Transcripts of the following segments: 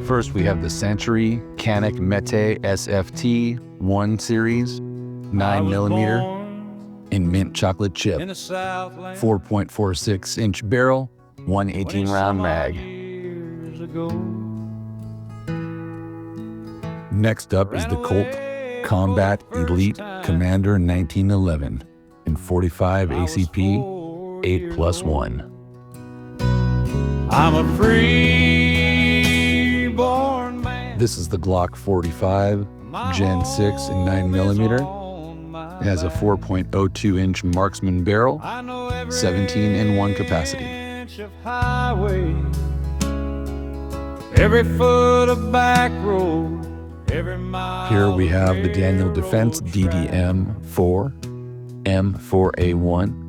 First, we have the Century Canic Mete SFT 1 Series 9mm in mint chocolate chip, 4.46-inch barrel, 118 round mag. Next up is the Colt Combat Elite Commander 1911 in 45 ACP 8+1. I'm a free born man. This is the Glock 45 Gen 6 in 9mm. It has a 4.02-inch marksman barrel, 17-in-1 capacity. Every foot of back road, every mile. Here we have the Daniel Defense DDM-4 M4A1.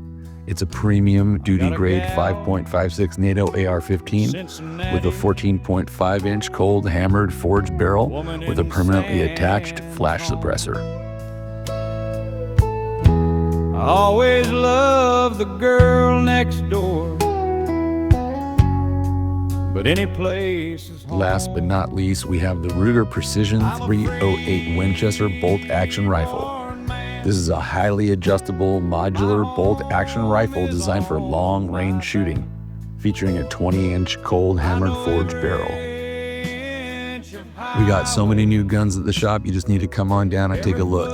It's a premium duty-grade 5.56 NATO AR-15 with a 14.5-inch cold hammered forged barrel with a permanently attached flash suppressor. I always loved the girl next door, but any place is home. Last but not least, we have the Ruger Precision 308 Winchester bolt-action rifle. This is a highly adjustable modular bolt-action rifle designed for long-range shooting, featuring a 20-inch cold hammered forged barrel. We got so many new guns at the shop, you just need to come on down and take a look.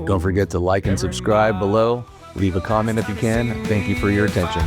Don't forget to like and subscribe below. Leave a comment if you can. Thank you for your attention.